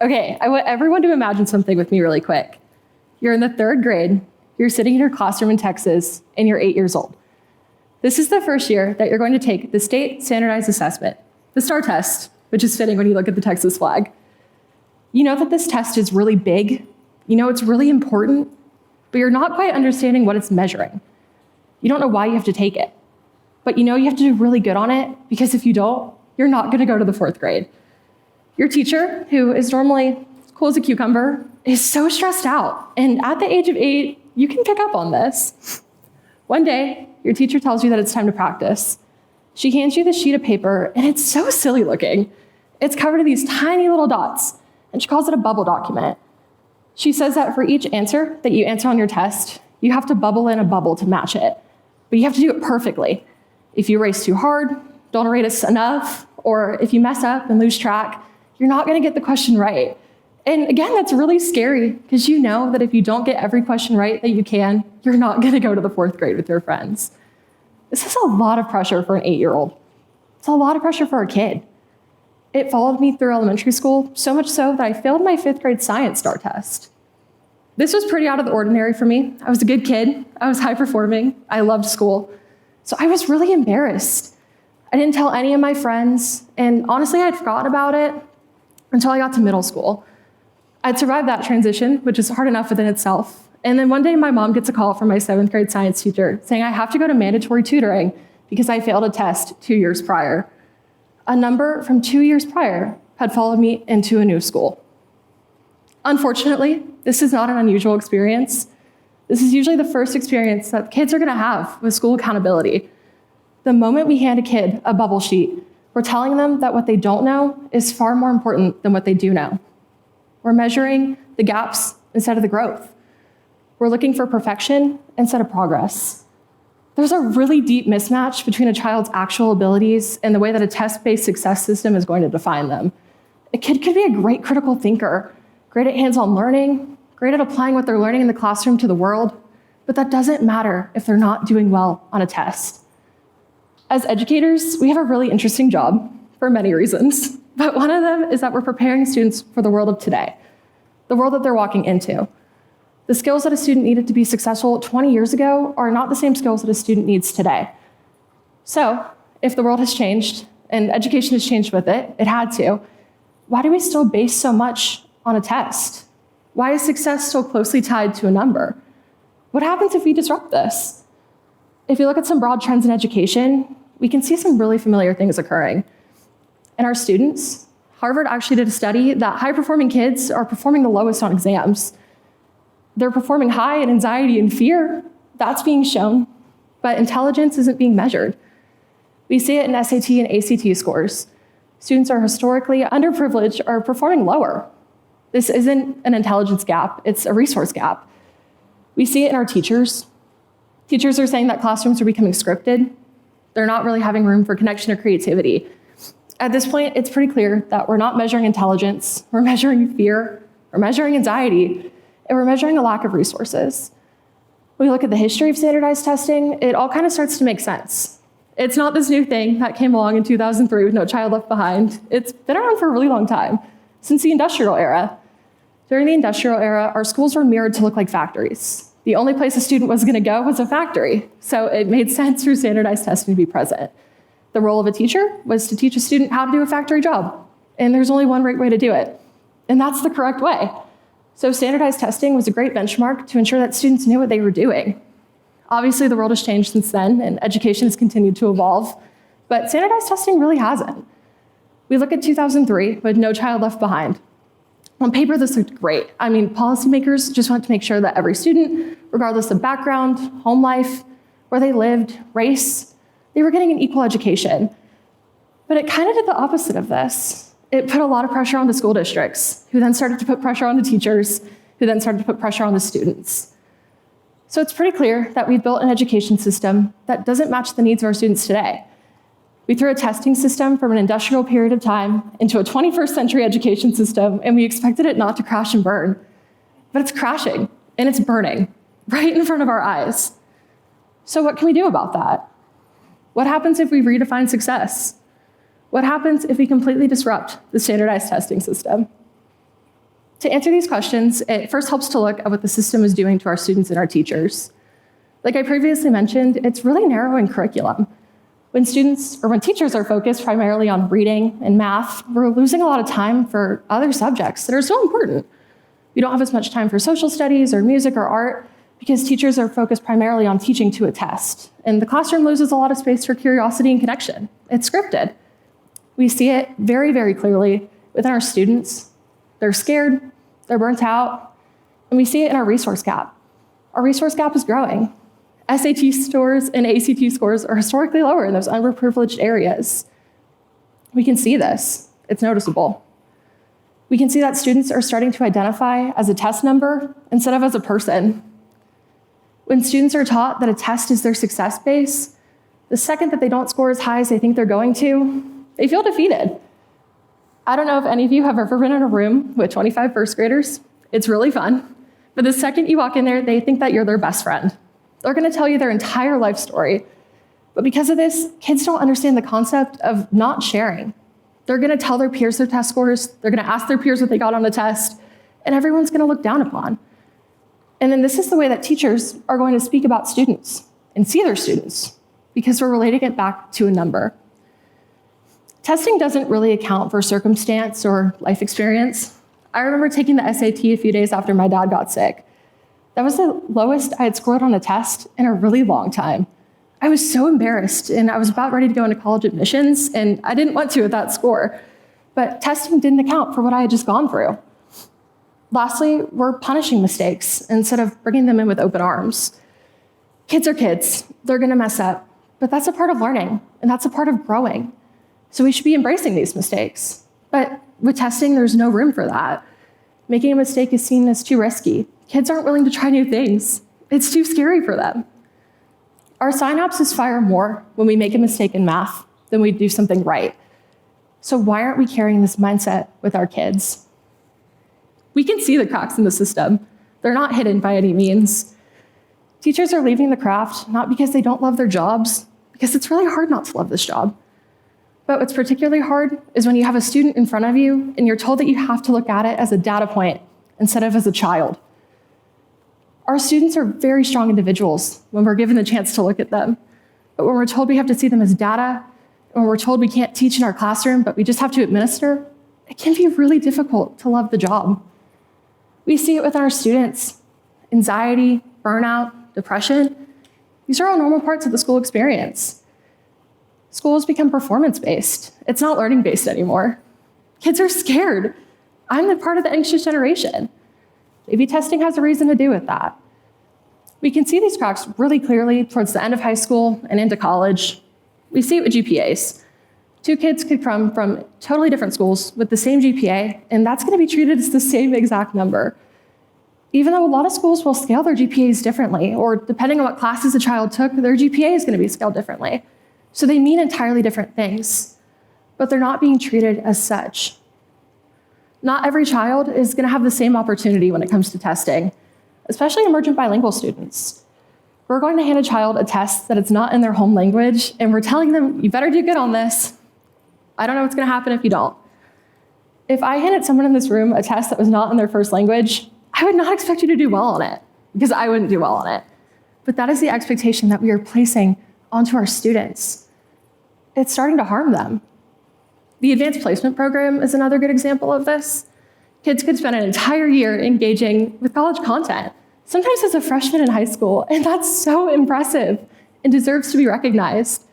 Okay, I want everyone to imagine something with me really quick. You're in the 3rd grade, you're sitting in your classroom in Texas, and you're 8 years old. This is the first year that you're going to take the state standardized assessment, the STAR test, which is fitting when you look at the Texas flag. You know that this test is really big, you know it's really important, but you're not quite understanding what it's measuring. You don't know why you have to take it, but you know you have to do really good on it, because if you don't, you're not going to go to the 4th grade. Your teacher, who is normally cool as a cucumber, is so stressed out. And at the age of 8, you can pick up on this. One day, your teacher tells you that it's time to practice. She hands you the sheet of paper, and it's so silly looking. It's covered in these tiny little dots, and she calls it a bubble document. She says that for each answer that you answer on your test, you have to bubble in a bubble to match it. But you have to do it perfectly. If you erase too hard, don't erase enough, or if you mess up and lose track, you're not going to get the question right. And again, that's really scary, because you know that if you don't get every question right that you can, you're not going to go to the 4th grade with your friends. This is a lot of pressure for an 8-year-old. It's a lot of pressure for a kid. It followed me through elementary school, so much so that I failed my 5th grade science STAR test. This was pretty out of the ordinary for me. I was a good kid. I was high performing. I loved school. So I was really embarrassed. I didn't tell any of my friends, and honestly, I'd forgotten about it until I got to middle school. I'd survived that transition, which is hard enough within itself. And then one day my mom gets a call from my 7th grade science teacher saying I have to go to mandatory tutoring because I failed a test 2 years prior. A number from 2 years prior had followed me into a new school. Unfortunately, this is not an unusual experience. This is usually the first experience that kids are going to have with school accountability. The moment we hand a kid a bubble sheet, we're telling them that what they don't know is far more important than what they do know. We're measuring the gaps instead of the growth. We're looking for perfection instead of progress. There's a really deep mismatch between a child's actual abilities and the way that a test-based success system is going to define them. A kid could be a great critical thinker, great at hands-on learning, great at applying what they're learning in the classroom to the world, but that doesn't matter if they're not doing well on a test. As educators, we have a really interesting job for many reasons, but one of them is that we're preparing students for the world of today, the world that they're walking into. The skills that a student needed to be successful 20 years ago are not the same skills that a student needs today. So, if the world has changed, and education has changed with it, it had to, why do we still base so much on a test? Why is success so closely tied to a number? What happens if we disrupt this? If you look at some broad trends in education, we can see some really familiar things occurring. In our students, Harvard actually did a study that high-performing kids are performing the lowest on exams. They're performing high in anxiety and fear. That's being shown, but intelligence isn't being measured. We see it in SAT and ACT scores. Students are historically underprivileged are performing lower. This isn't an intelligence gap, it's a resource gap. We see it in our teachers. Teachers are saying that classrooms are becoming scripted. They're not really having room for connection or creativity. At this point, it's pretty clear that we're not measuring intelligence, we're measuring fear, we're measuring anxiety, and we're measuring a lack of resources. When we look at the history of standardized testing, it all kind of starts to make sense. It's not this new thing that came along in 2003 with No Child Left Behind. It's been around for a really long time, since the industrial era. During the industrial era, our schools were mirrored to look like factories. The only place a student was going to go was a factory, so it made sense for standardized testing to be present. The role of a teacher was to teach a student how to do a factory job, and there's only one right way to do it, and that's the correct way. So standardized testing was a great benchmark to ensure that students knew what they were doing. Obviously, the world has changed since then, and education has continued to evolve, but standardized testing really hasn't. We look at 2003 with No Child Left Behind. On paper, this looked great. I mean, policymakers just wanted to make sure that every student, regardless of background, home life, where they lived, race, they were getting an equal education. But it kind of did the opposite of this. It put a lot of pressure on the school districts, who then started to put pressure on the teachers, who then started to put pressure on the students. So it's pretty clear that we've built an education system that doesn't match the needs of our students today. We threw a testing system from an industrial period of time into a 21st century education system, and we expected it not to crash and burn. But it's crashing, and it's burning, right in front of our eyes. So what can we do about that? What happens if we redefine success? What happens if we completely disrupt the standardized testing system? To answer these questions, it first helps to look at what the system is doing to our students and our teachers. Like I previously mentioned, it's really narrowing curriculum. When teachers are focused primarily on reading and math, we're losing a lot of time for other subjects that are so important. We don't have as much time for social studies or music or art because teachers are focused primarily on teaching to a test. And the classroom loses a lot of space for curiosity and connection. It's scripted. We see it very, very clearly within our students. They're scared, they're burnt out, and we see it in our resource gap. Our resource gap is growing. SAT scores and ACT scores are historically lower in those underprivileged areas. We can see this. It's noticeable. We can see that students are starting to identify as a test number instead of as a person. When students are taught that a test is their success base, the second that they don't score as high as they think they're going to, they feel defeated. I don't know if any of you have ever been in a room with 25 first graders. It's really fun. But the second you walk in there, they think that you're their best friend. They're going to tell you their entire life story. But because of this, kids don't understand the concept of not sharing. They're going to tell their peers their test scores. They're going to ask their peers what they got on the test. And everyone's going to look down upon. And then this is the way that teachers are going to speak about students and see their students, because we're relating it back to a number. Testing doesn't really account for circumstance or life experience. I remember taking the SAT a few days after my dad got sick. That was the lowest I had scored on a test in a really long time. I was so embarrassed, and I was about ready to go into college admissions, and I didn't want to at that score. But testing didn't account for what I had just gone through. Lastly, we're punishing mistakes instead of bringing them in with open arms. Kids are kids. They're going to mess up. But that's a part of learning, and that's a part of growing. So we should be embracing these mistakes. But with testing, there's no room for that. Making a mistake is seen as too risky. Kids aren't willing to try new things. It's too scary for them. Our synapses fire more when we make a mistake in math than we do something right. So why aren't we carrying this mindset with our kids? We can see the cracks in the system. They're not hidden by any means. Teachers are leaving the craft not because they don't love their jobs, because it's really hard not to love this job. But what's particularly hard is when you have a student in front of you and you're told that you have to look at it as a data point instead of as a child. Our students are very strong individuals when we're given the chance to look at them. But when we're told we have to see them as data, when we're told we can't teach in our classroom, but we just have to administer, it can be really difficult to love the job. We see it with our students. Anxiety, burnout, depression. These are all normal parts of the school experience. School has become performance-based. It's not learning-based anymore. Kids are scared. I'm the part of the anxious generation. Maybe testing has a reason to do with that. We can see these cracks really clearly towards the end of high school and into college. We see it with GPAs. Two kids could come from totally different schools with the same GPA, and that's going to be treated as the same exact number. Even though a lot of schools will scale their GPAs differently, or depending on what classes a child took, their GPA is going to be scaled differently. So they mean entirely different things, but they're not being treated as such. Not every child is going to have the same opportunity when it comes to testing, especially emergent bilingual students. We're going to hand a child a test that it's not in their home language, and we're telling them, you better do good on this. I don't know what's going to happen if you don't. If I handed someone in this room a test that was not in their first language, I would not expect you to do well on it, because I wouldn't do well on it. But that is the expectation that we are placing onto our students. It's starting to harm them. The advanced placement program is another good example of this. Kids could spend an entire year engaging with college content, sometimes as a freshman in high school, and that's so impressive and deserves to be recognized.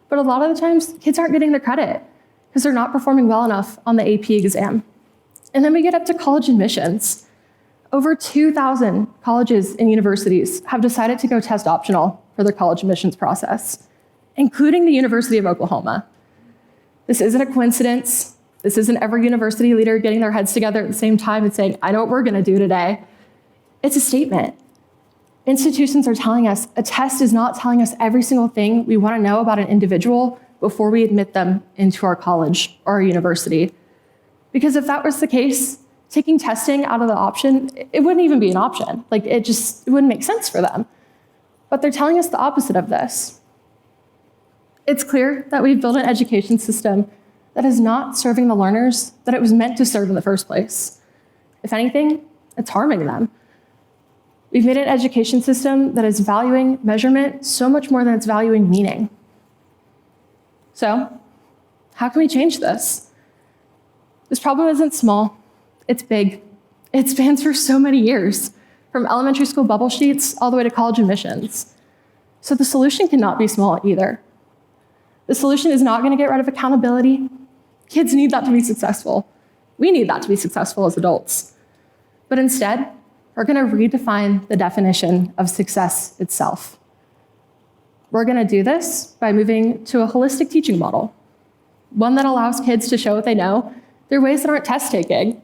But a lot of the times, kids aren't getting the credit because they're not performing well enough on the AP exam. And then we get up to college admissions. Over 2,000 colleges and universities have decided to go test optional for their college admissions process, including the University of Oklahoma. This isn't a coincidence. This isn't every university leader getting their heads together at the same time and saying, I know what we're going to do today. It's a statement. Institutions are telling us a test is not telling us every single thing we want to know about an individual before we admit them into our college or our university. Because if that was the case, taking testing out of the option, it wouldn't even be an option. It wouldn't make sense for them. But they're telling us the opposite of this. It's clear that we've built an education system that is not serving the learners that it was meant to serve in the first place. If anything, it's harming them. We've made an education system that is valuing measurement so much more than it's valuing meaning. So, how can we change this? This problem isn't small, it's big. It spans for so many years, from elementary school bubble sheets all the way to college admissions. So the solution cannot be small either. The solution is not going to get rid of accountability. Kids need that to be successful. We need that to be successful as adults. But instead, we're going to redefine the definition of success itself. We're going to do this by moving to a holistic teaching model, one that allows kids to show what they know through ways that aren't test-taking.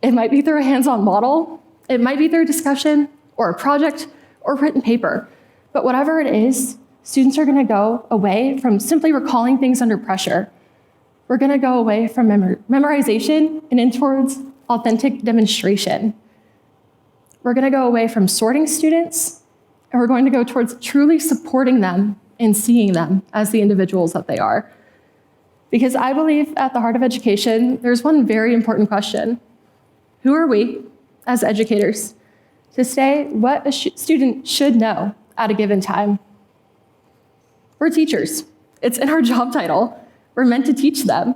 It might be through a hands-on model, it might be through a discussion, or a project, or a written paper. But whatever it is, students are going to go away from simply recalling things under pressure. We're going to go away from memorization and in towards authentic demonstration. We're going to go away from sorting students, and we're going to go towards truly supporting them and seeing them as the individuals that they are. Because I believe at the heart of education, there's one very important question. Who are we, as educators, to say what a student should know at a given time? We're teachers. It's in our job title. We're meant to teach them.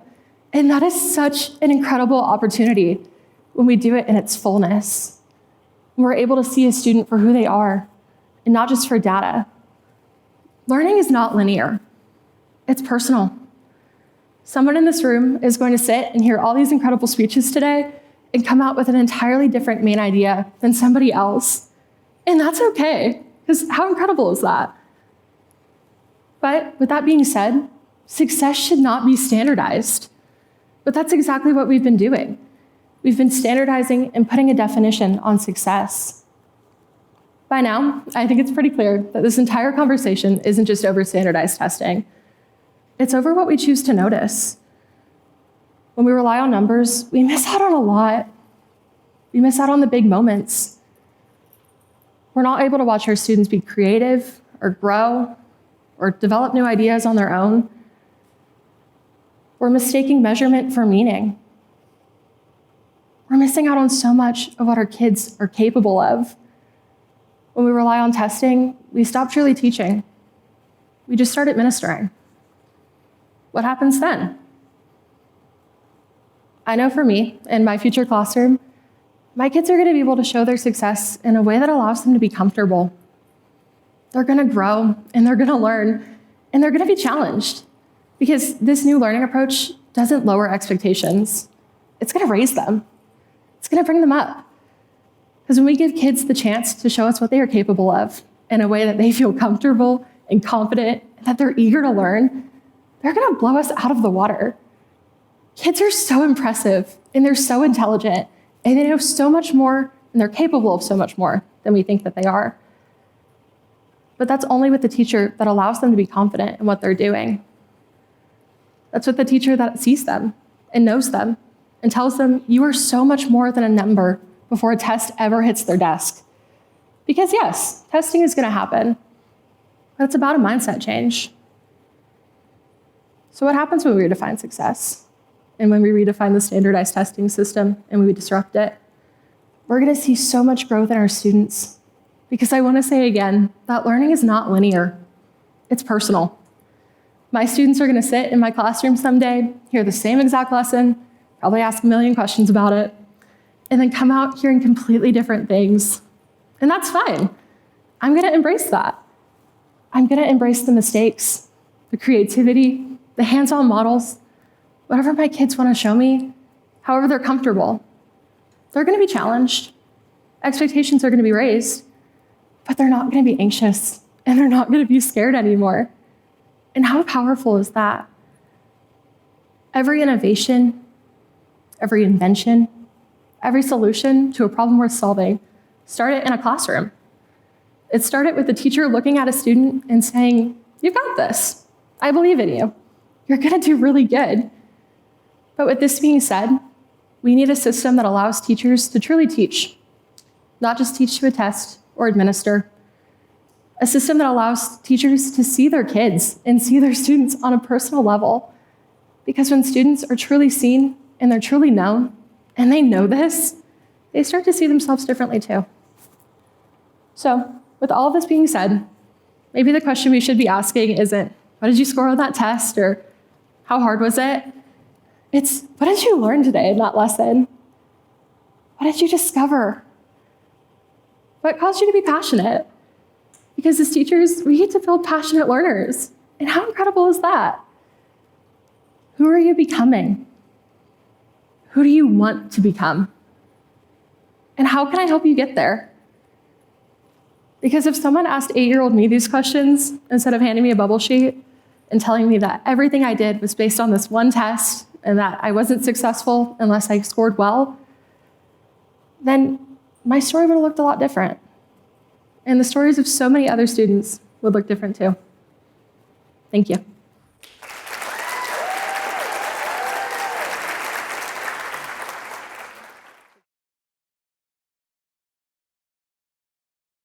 And that is such an incredible opportunity when we do it in its fullness. When we're able to see a student for who they are, and not just for data. Learning is not linear. It's personal. Someone in this room is going to sit and hear all these incredible speeches today and come out with an entirely different main idea than somebody else. And that's okay, because how incredible is that? But with that being said, success should not be standardized. But that's exactly what we've been doing. We've been standardizing and putting a definition on success. By now, I think it's pretty clear that this entire conversation isn't just over standardized testing. It's over what we choose to notice. When we rely on numbers, we miss out on a lot. We miss out on the big moments. We're not able to watch our students be creative or grow or develop new ideas on their own. We're mistaking measurement for meaning. We're missing out on so much of what our kids are capable of. When we rely on testing, we stop truly teaching. We just start administering. What happens then? I know for me, in my future classroom, my kids are going to be able to show their success in a way that allows them to be comfortable. They're going to grow, and they're going to learn, and they're going to be challenged. Because this new learning approach doesn't lower expectations. It's going to raise them. It's going to bring them up. Because when we give kids the chance to show us what they are capable of in a way that they feel comfortable and confident, and that they're eager to learn, they're going to blow us out of the water. Kids are so impressive, and they're so intelligent, and they know so much more, and they're capable of so much more than we think that they are. But that's only with the teacher that allows them to be confident in what they're doing. That's with the teacher that sees them and knows them and tells them, you are so much more than a number before a test ever hits their desk. Because yes, testing is going to happen, but it's about a mindset change. So what happens when we redefine success? And when we redefine the standardized testing system and we disrupt it? We're going to see so much growth in our students. Because I want to say again, that learning is not linear. It's personal. My students are going to sit in my classroom someday, hear the same exact lesson, probably ask a million questions about it, and then come out hearing completely different things. And that's fine. I'm going to embrace that. I'm going to embrace the mistakes, the creativity, the hands-on models, whatever my kids want to show me, however they're comfortable. They're going to be challenged. Expectations are going to be raised, but they're not going to be anxious, and they're not going to be scared anymore. And how powerful is that? Every innovation, every invention, every solution to a problem worth solving started in a classroom. It started with the teacher looking at a student and saying, "You've got this. I believe in you. You're going to do really good." But with this being said, we need a system that allows teachers to truly teach, not just teach to a test or administer. A system that allows teachers to see their kids and see their students on a personal level. Because when students are truly seen and they're truly known, and they know this, they start to see themselves differently too. So, with all of this being said, maybe the question we should be asking isn't, what did you score on that test, or how hard was it? It's, what did you learn today in that lesson? What did you discover? What caused you to be passionate? Because as teachers, we get to build passionate learners. And how incredible is that? Who are you becoming? Who do you want to become? And how can I help you get there? Because if someone asked 8-year-old me these questions, instead of handing me a bubble sheet and telling me that everything I did was based on this one test and that I wasn't successful unless I scored well, then my story would have looked a lot different. And the stories of so many other students would look different too. Thank you.